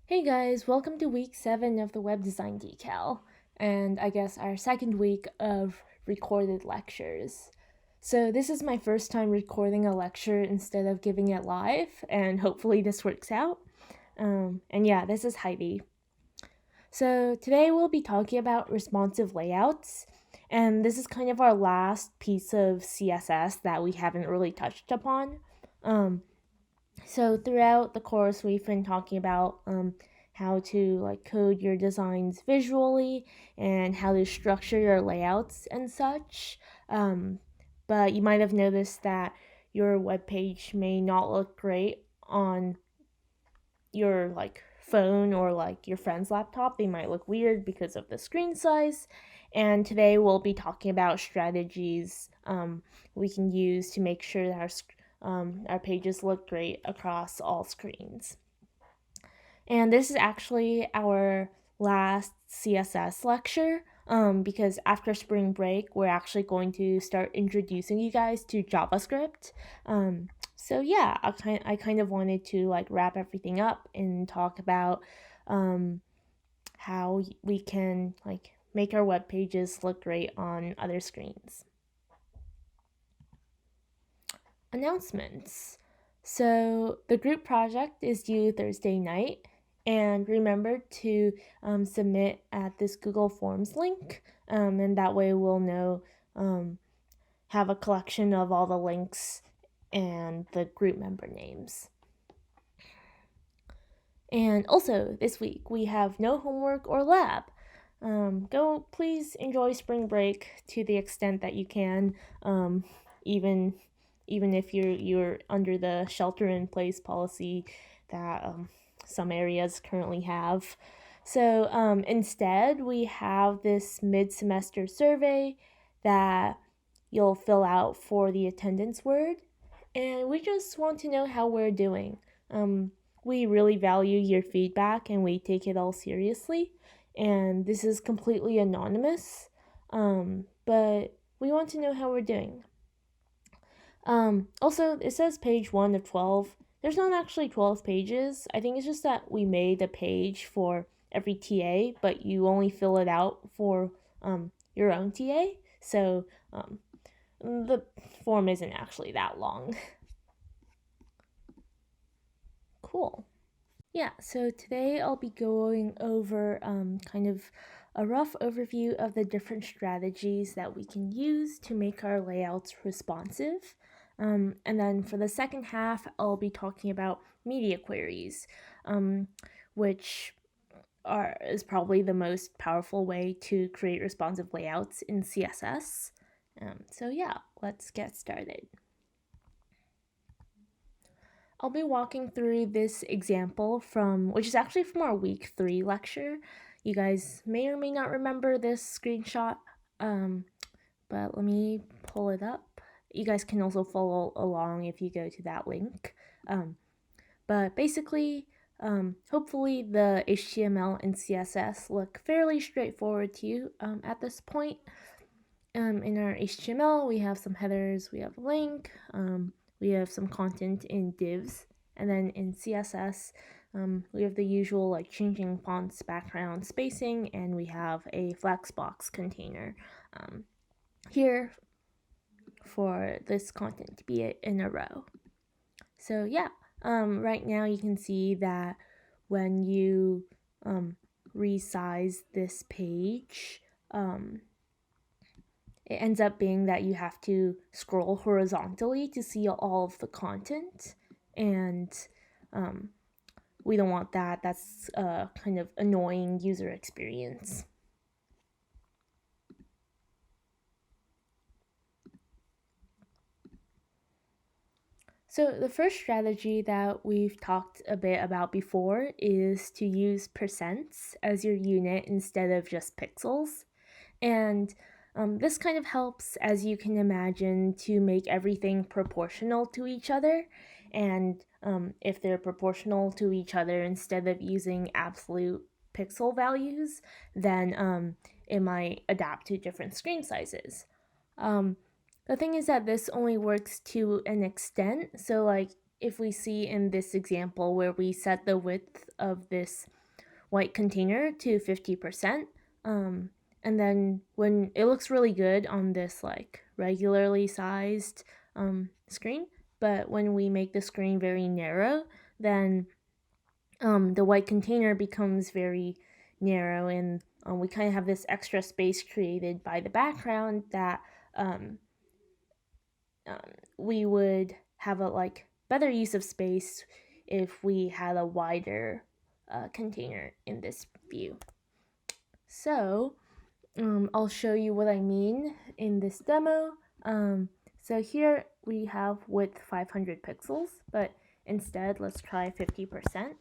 Hey guys, welcome to week 7 of the web design decal, and I guess our second week of recorded lectures. So, this is my first time recording a lecture instead of giving it live, and hopefully this works out. And yeah, this is Heidi. So, today we'll be talking about responsive layouts, and this is kind of our last piece of CSS that we haven't really touched upon. So throughout the course, we've been talking about how to code your designs visually and how to structure your layouts and such. But you might have noticed that your web page may not look great on your phone or your friend's laptop. They might look weird because of the screen size. And today we'll be talking about strategies we can use to make sure that our pages look great across all screens. And this is actually our last CSS lecture because after spring break, we're actually going to start introducing you guys to JavaScript. So yeah, I kind of wanted to wrap everything up and talk about how we can make our web pages look great on other screens. Announcements. So the group project is due Thursday night, and remember to submit at this Google Forms link, and that way we'll know, have a collection of all the links and the group member names. And also this week we have no homework or lab. Go please enjoy spring break to the extent that you can, even if you're under the shelter in place policy that some areas currently have. So instead, we have this mid-semester survey that you'll fill out for the attendance word, and we just want to know how we're doing. We really value your feedback and we take it all seriously. And this is completely anonymous, but we want to know how we're doing. Also, it says page 1 of 12. There's not actually 12 pages. I think it's just that we made a page for every TA, but you only fill it out for your own TA. So the form isn't actually that long. Cool. Yeah, so today I'll be going over kind of a rough overview of the different strategies that we can use to make our layouts responsive. And then for the second half, I'll be talking about media queries, which is probably the most powerful way to create responsive layouts in CSS. So yeah, let's get started. I'll be walking through this example which is actually from our week 3 lecture. You guys may or may not remember this screenshot, but let me pull it up. You guys can also follow along if you go to that link. But basically, hopefully the HTML and CSS look fairly straightforward to you at this point. In our HTML, we have some headers, we have a link, we have some content in divs, and then in CSS, we have the usual changing fonts, background, spacing, and we have a flexbox container here for this content to be in a row. So yeah, right now you can see that when you resize this page, it ends up being that you have to scroll horizontally to see all of the content, and we don't want that. That's a kind of annoying user experience. So the first strategy that we've talked a bit about before is to use percents as your unit instead of just pixels. And this kind of helps, as you can imagine, to make everything proportional to each other. And if they're proportional to each other instead of using absolute pixel values, then it might adapt to different screen sizes. The thing is that this only works to an extent. So if we see in this example where we set the width of this white container to 50%, and then when it looks really good on this like regularly sized screen, but when we make the screen very narrow, then the white container becomes very narrow, and we kind of have this extra space created by the background that um, we would have a like better use of space if we had a wider container in this view. So I'll show you what I mean in this demo. So here we have width 500 pixels, but instead let's try 50%.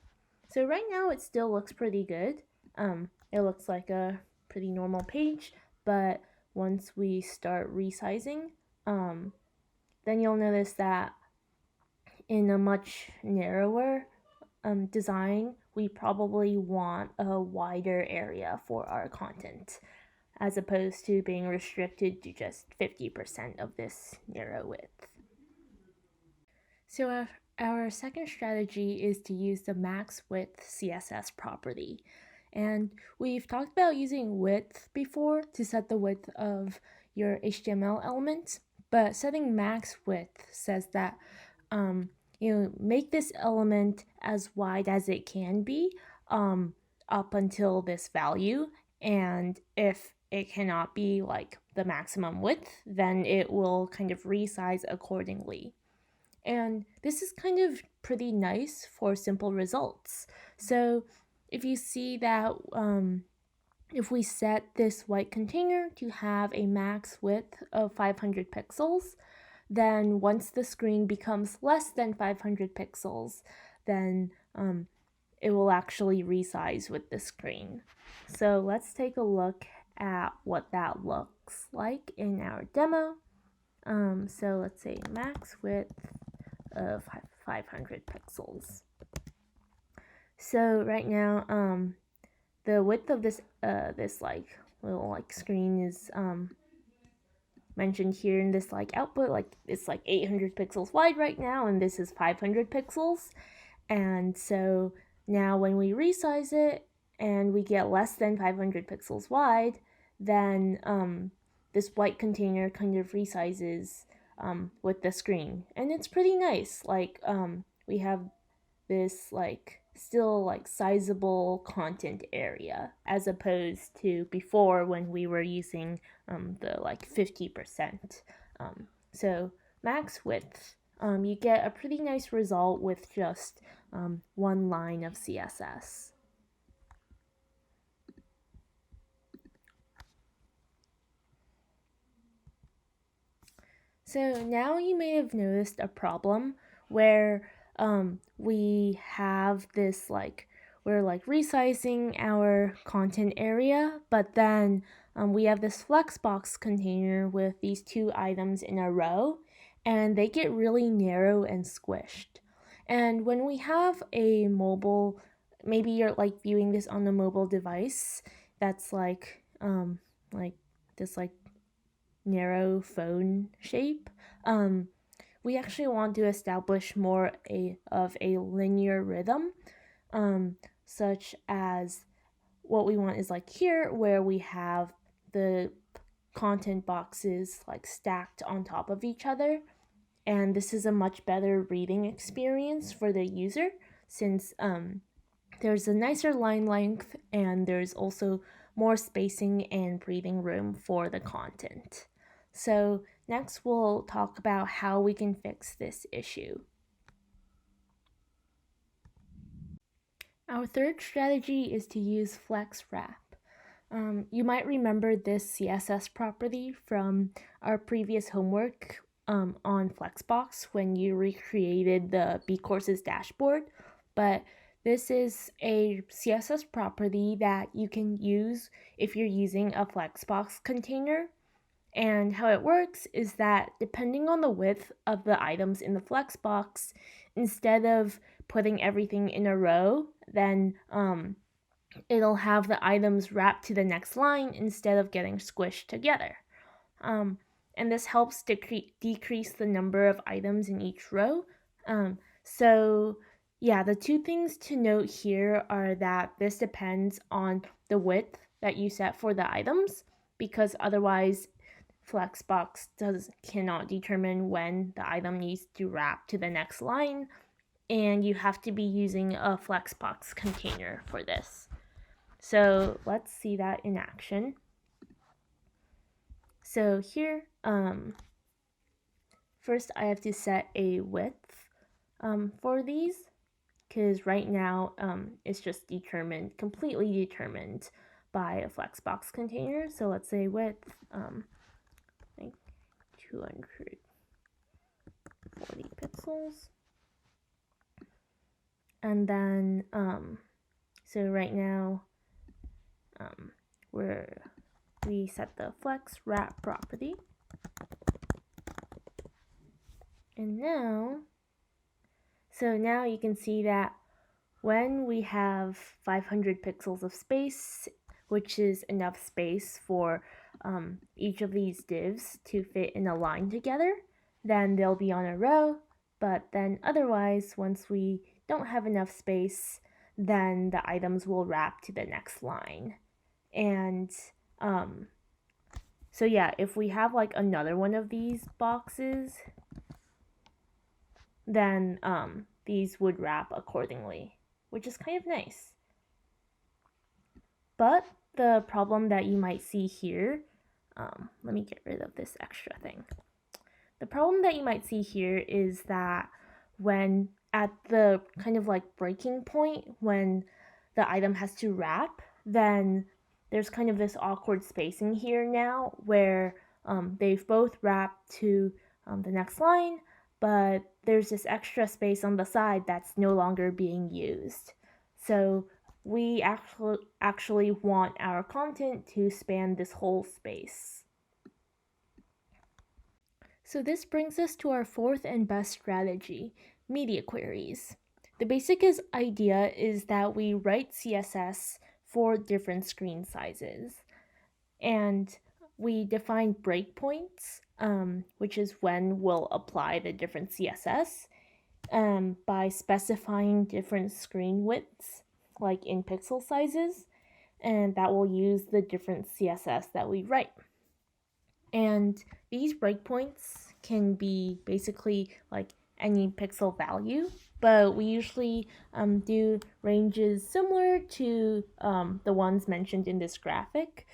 So right now it still looks pretty good. It looks like a pretty normal page, but once we start resizing, then you'll notice that in a much narrower design, we probably want a wider area for our content, as opposed to being restricted to just 50% of this narrow width. So our second strategy is to use the max width CSS property. And we've talked about using width before to set the width of your HTML elements, but setting max width says that make this element as wide as it can be up until this value, and if it cannot be like the maximum width, then it will kind of resize accordingly. And this is kind of pretty nice for simple results. So if you see that if we set this white container to have a max width of 500 pixels, then once the screen becomes less than 500 pixels, then it will actually resize with the screen. So let's take a look at what that looks like in our demo. So let's say max width of 500 pixels. So right now, the width of this this like little like screen is mentioned here in this like output, like it's like 800 pixels wide right now, and this is 500 pixels. And so now when we resize it and we get less than 500 pixels wide, then this white container kind of resizes with the screen, and it's pretty nice. Like we have this like still like sizable content area, as opposed to before when we were using the like 50%. So max width, you get a pretty nice result with just one line of CSS. So now you may have noticed a problem where we have this like, we're like resizing our content area, but then we have this Flexbox container with these two items in a row, and they get really narrow and squished. And when we have a mobile, maybe you're like viewing this on a mobile device that's like this like narrow phone shape, we actually want to establish more of a linear rhythm, such as what we want is like here, where we have the content boxes like stacked on top of each other. And this is a much better reading experience for the user, since there's a nicer line length and there's also more spacing and breathing room for the content. So next we'll talk about how we can fix this issue. Our third strategy is to use Flexwrap. You might remember this CSS property from our previous homework on Flexbox when you recreated the B-Courses dashboard, but this is a CSS property that you can use if you're using a Flexbox container. And how it works is that depending on the width of the items in the Flexbox, instead of putting everything in a row, then it'll have the items wrapped to the next line instead of getting squished together. And this helps decrease the number of items in each row. So yeah, the two things to note here are that this depends on the width that you set for the items, because otherwise Flexbox cannot determine when the item needs to wrap to the next line, and you have to be using a Flexbox container for this. So let's see that in action. So here, first I have to set a width for these, because right now it's just completely determined by a Flexbox container. So let's say width, like 240 pixels. And then, so right now, we set the Flexwrap property. And now, so now you can see that when we have 500 pixels of space, which is enough space for each of these divs to fit in a line together, then they'll be on a row. But then otherwise, once we don't have enough space, then the items will wrap to the next line. And so yeah, if we have like another one of these boxes, then these would wrap accordingly, which is kind of nice. But the problem that you might see here, let me get rid of this extra thing. The problem that you might see here is that when at the kind of like breaking point, when the item has to wrap, then there's kind of this awkward spacing here now where they've both wrapped to the next line, but there's this extra space on the side that's no longer being used. So we actually want our content to span this whole space. So this brings us to our fourth and best strategy, media queries. The basic idea is that we write CSS for different screen sizes, and we define breakpoints, which is when we'll apply the different CSS, by specifying different screen widths, like in pixel sizes, and that will use the different CSS that we write. And these breakpoints can be basically like any pixel value, but we usually do ranges similar to the ones mentioned in this graphic,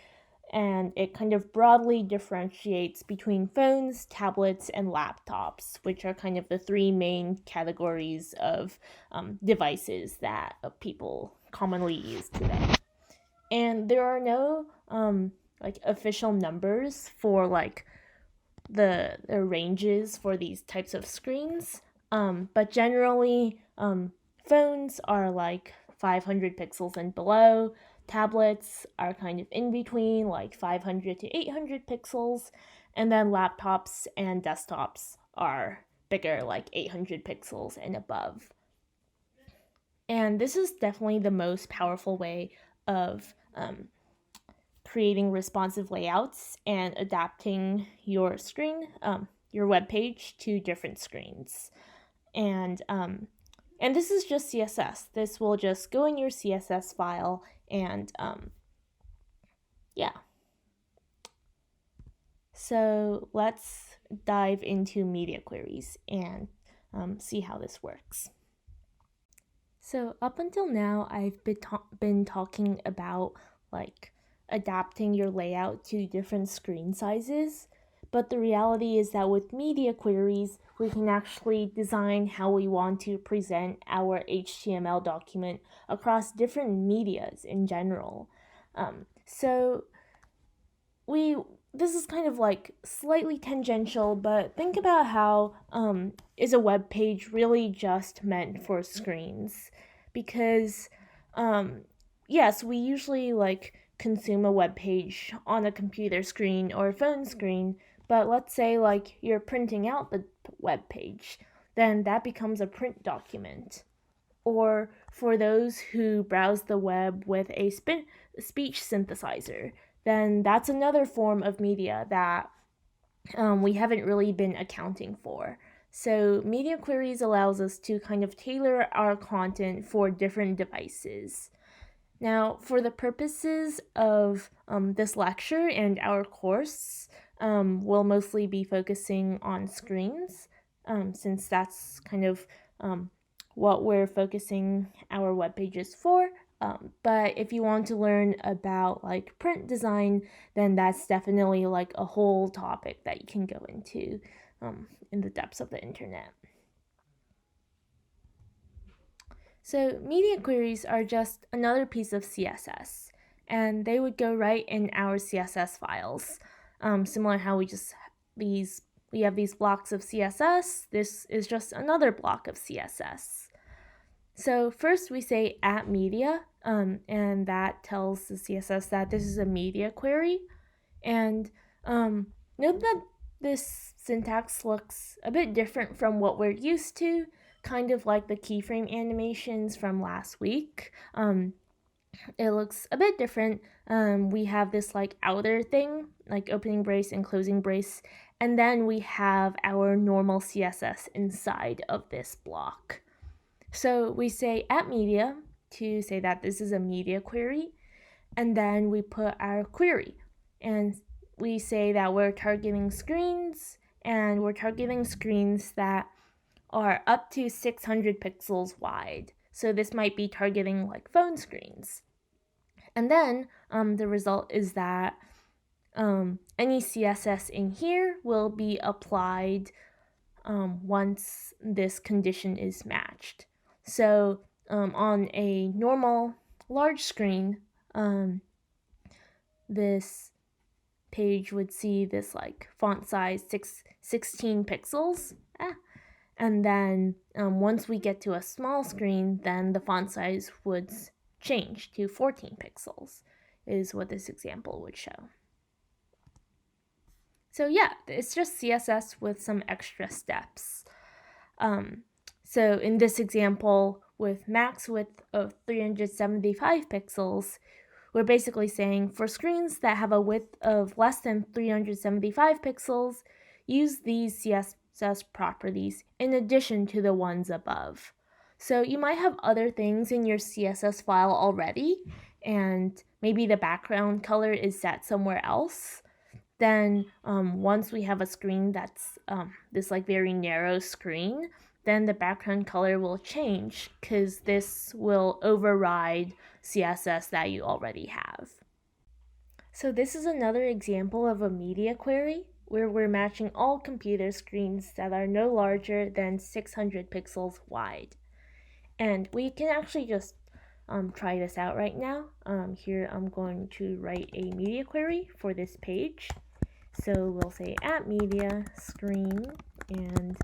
and it kind of broadly differentiates between phones, tablets, and laptops, which are kind of the three main categories of devices that people commonly use today. And there are no like official numbers for like the ranges for these types of screens, but generally phones are like 500 pixels and below. Tablets are kind of in between, like 500 to 800 pixels, and then laptops and desktops are bigger, like 800 pixels and above. And this is definitely the most powerful way of creating responsive layouts and adapting your screen, your web page to different screens. And this is just CSS. This will just go in your CSS file, and yeah. So let's dive into media queries and see how this works. So up until now, I've been talking about like adapting your layout to different screen sizes, but the reality is that with media queries, we can actually design how we want to present our HTML document across different medias in general. So this is kind of like slightly tangential, but think about how is a web page really just meant for screens? Because yes, we usually like consume a web page on a computer screen or a phone screen, but let's say like you're printing out the web page, then that becomes a print document. Or for those who browse the web with a speech synthesizer, then that's another form of media that we haven't really been accounting for. So media queries allows us to kind of tailor our content for different devices. Now, for the purposes of this lecture and our course, we'll mostly be focusing on screens, since that's kind of what we're focusing our web pages for. But if you want to learn about like print design, then that's definitely like a whole topic that you can go into in the depths of the internet. So media queries are just another piece of CSS, and they would go right in our CSS files. Similar how we have these blocks of CSS. This is just another block of CSS. So first we say @media, and that tells the CSS that this is a media query. And note that this syntax looks a bit different from what we're used to, kind of like the keyframe animations from last week. It looks a bit different. We have this like outer thing, like opening brace and closing brace, and then we have our normal CSS inside of this block. So we say @media to say that this is a media query, and then we put our query, and we say that we're targeting screens, and we're targeting screens that are up to 600 pixels wide. So this might be targeting like phone screens. And then the result is that any CSS in here will be applied once this condition is matched. So on a normal large screen, this page would see this like font size 16 pixels. And then once we get to a small screen, then the font size would change to 14 pixels, is what this example would show. So yeah, it's just CSS with some extra steps. So in this example, with max width of 375 pixels, we're basically saying for screens that have a width of less than 375 pixels, use these CSS properties in addition to the ones above. So you might have other things in your CSS file already, and maybe the background color is set somewhere else. Then once we have a screen that's this like very narrow screen, then the background color will change because this will override CSS that you already have. So this is another example of a media query where we're matching all computer screens that are no larger than 600 pixels wide. And we can actually just try this out right now. Here I'm going to write a media query for this page. So we'll say @media screen and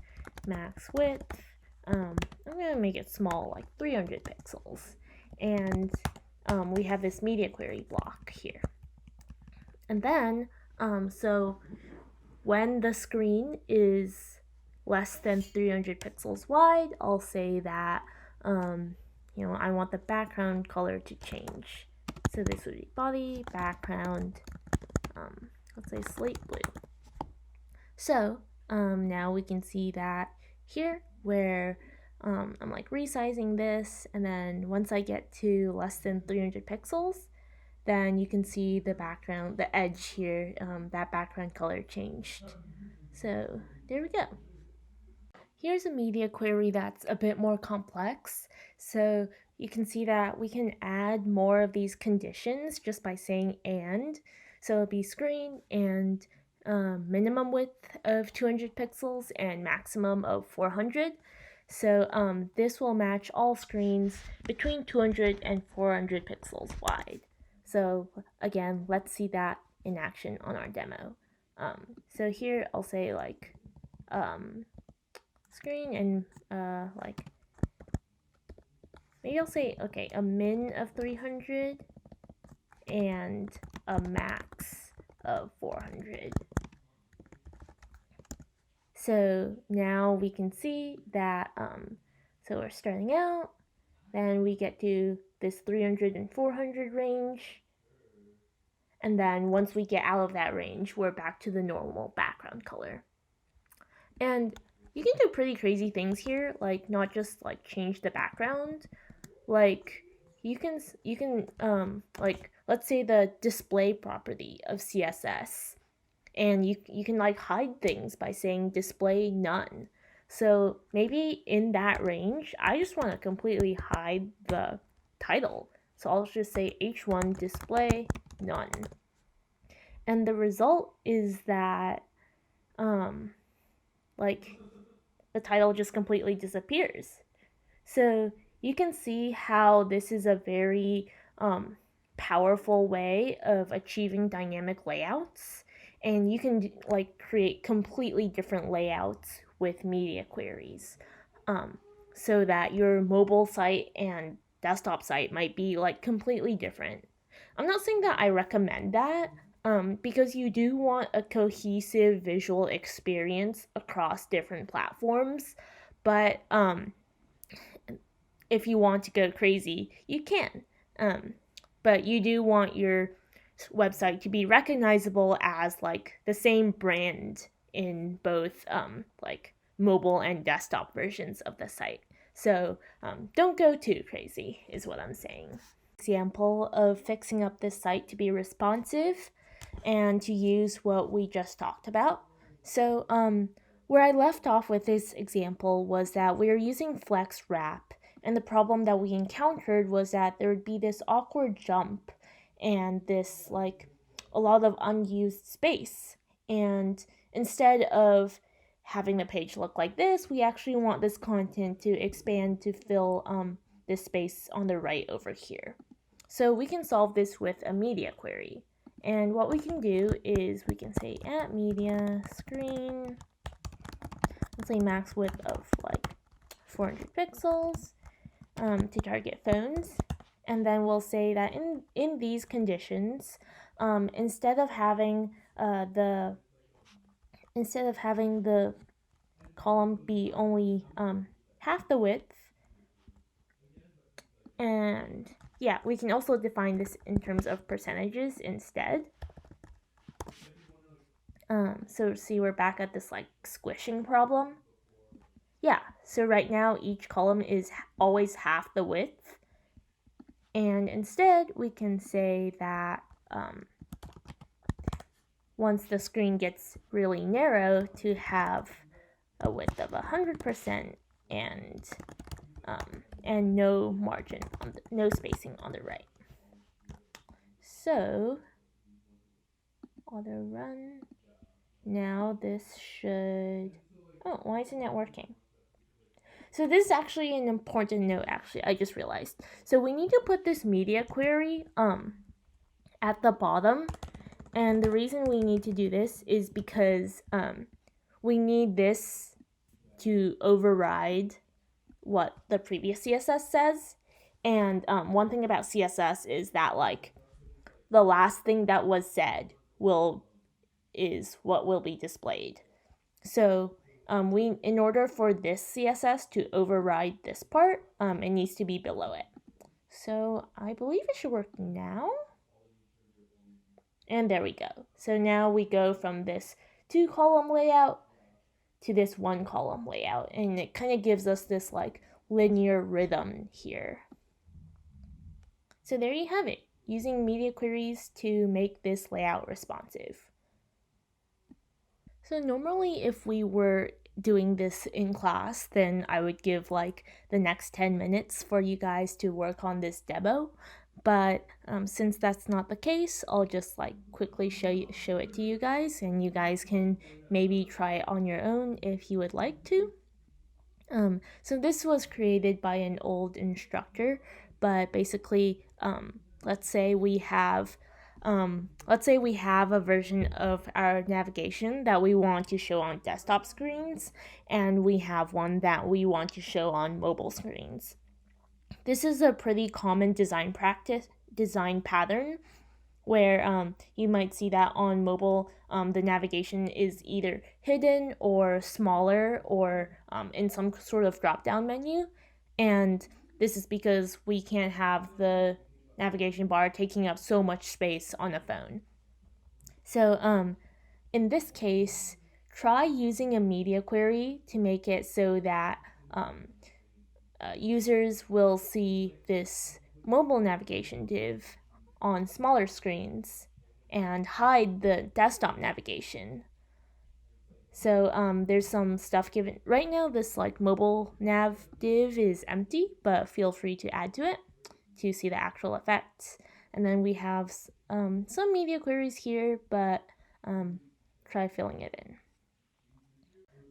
max width. I'm going to make it small, like 300 pixels. And we have this media query block here. And then, so when the screen is less than 300 pixels wide, I'll say that, I want the background color to change. So this would be body, background, let's say slate blue. So now we can see that here where I'm like resizing this, and then once I get to less than 300 pixels, then you can see the background, the edge here, that background color changed. So there we go. Here's a media query that's a bit more complex. So you can see that we can add more of these conditions just by saying and. So it'll be screen and minimum width of 200 pixels and maximum of 400. So this will match all screens between 200 and 400 pixels wide. So again, let's see that in action on our demo. So here I'll say like screen and like maybe I'll say okay, a min of 300 and a max of 400. So now we can see that so we're starting out, then we get to this 300 and 400 range, and then once we get out of that range, we're back to the normal background color. And you can do pretty crazy things here, like not just like change the background. Like you can like, let's say the display property of CSS, and you can like hide things by saying display none. So maybe in that range, I just want to completely hide the title. So I'll just say h1 display none. And the result is that like the title just completely disappears. So you can see how this is a very powerful way of achieving dynamic layouts, and you can like create completely different layouts with media queries, so that your mobile site and desktop site might be like completely different. I'm not saying that I recommend that, because you do want a cohesive visual experience across different platforms, but if you want to go crazy, you can. But you do want your website to be recognizable as like the same brand in both like mobile and desktop versions of the site. So don't go too crazy, is what I'm saying. Example of fixing up this site to be responsive and to use what we just talked about. So where I left off with this example was that we were using Flexwrap, and the problem that we encountered was that there would be this awkward jump and this like a lot of unused space. And instead of having the page look like this, we actually want this content to expand to fill this space on the right over here. So we can solve this with a media query. And what we can do is we can say at media screen, let's say max width of like 400 pixels to target phones. And then we'll say that in these conditions, instead of having the column be only half the width, and yeah, we can also define this in terms of percentages instead. So see, we're back at this like squishing problem. Yeah, so right now each column is always half the width. And instead we can say that once the screen gets really narrow, to have a width of 100% and no margin, no spacing on the right. So auto run. Now this should, oh, why isn't it working? So this is actually an important note, actually, I just realized. So we need to put this media query at the bottom. And the reason we need to do this is because we need this to override what the previous CSS says. And one thing about CSS is that like the last thing that was said is what will be displayed. So in order for this CSS to override this part, it needs to be below it. So I believe it should work now. And there we go. So now we go from this 2-column layout to this 1-column layout, and it kind of gives us this like linear rhythm here. So there you have it, using media queries to make this layout responsive. So normally if we were doing this in class, then I would give like the next 10 minutes for you guys to work on this demo. But since that's not the case, I'll just like quickly show it to you guys, and you guys can maybe try it on your own if you would like to. So this was created by an old instructor, but basically, let's say we have a version of our navigation that we want to show on desktop screens, and we have one that we want to show on mobile screens. This is a pretty common design pattern where you might see that on mobile, the navigation is either hidden or smaller or in some sort of drop-down menu. And this is because we can't have the navigation bar taking up so much space on a phone. So in this case, try using a media query to make it so that users will see this mobile navigation div on smaller screens and hide the desktop navigation. So there's some stuff given. Right now this like mobile nav div is empty, but feel free to add to it to see the actual effects. And then we have some media queries here, but try filling it in.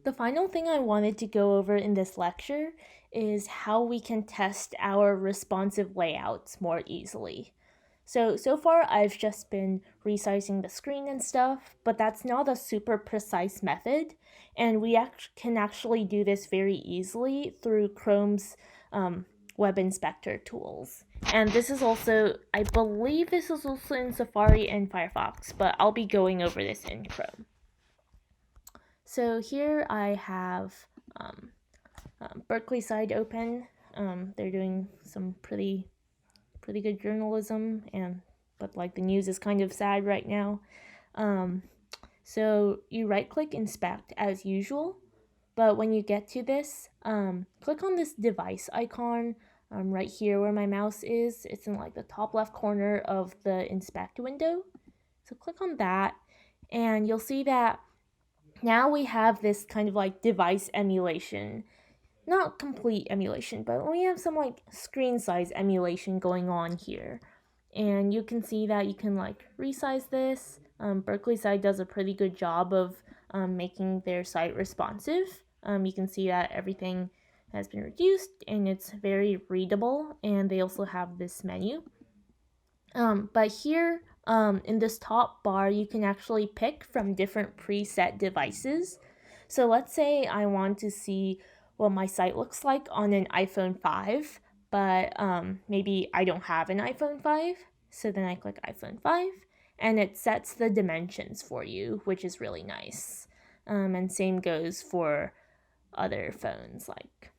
The final thing I wanted to go over in this lecture is how we can test our responsive layouts more easily. So far I've just been resizing the screen and stuff, but that's not a super precise method, and we can actually do this very easily through Chrome's web inspector tools. And this is also, I believe this is also in Safari and Firefox, but I'll be going over this in Chrome. So here I have Berkeley side open. They're doing some pretty good journalism, but like the news is kind of sad right now. So you right click inspect as usual, but when you get to this, click on this device icon right here where my mouse is. It's in like the top left corner of the inspect window. So click on that and you'll see that now we have this kind of like device emulation. Not complete emulation, but we have some like screen size emulation going on here. And you can see that you can like resize this. Berkeley side does a pretty good job of making their site responsive. You can see that everything has been reduced and it's very readable, and they also have this menu. But here in this top bar, you can actually pick from different preset devices. So let's say I want to see what my site looks like on an iPhone 5, but maybe I don't have an iPhone 5. So then I click iPhone 5 and it sets the dimensions for you, which is really nice. And same goes for other phones like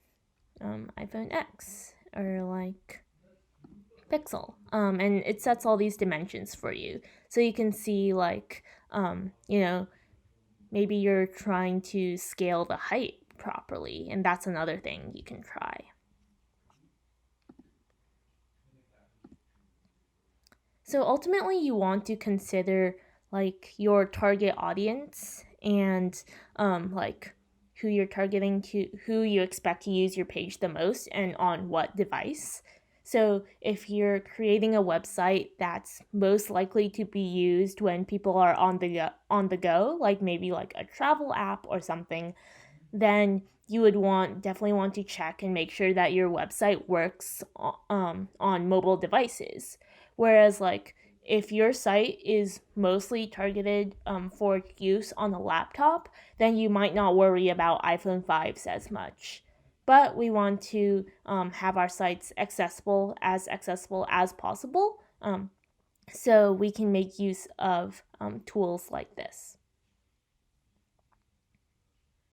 iPhone X or like Pixel. And it sets all these dimensions for you. So you can see like, maybe you're trying to scale the height properly, and that's another thing you can try. So ultimately you want to consider like your target audience and like who you're targeting to, who you expect to use your page the most and on what device. So if you're creating a website that's most likely to be used when people are on the go, like maybe like a travel app or something, then you would definitely want to check and make sure that your website works on mobile devices. Whereas like if your site is mostly targeted for use on a laptop, then you might not worry about iPhone 5s as much. But we want to have our sites accessible as possible, so we can make use of tools like this.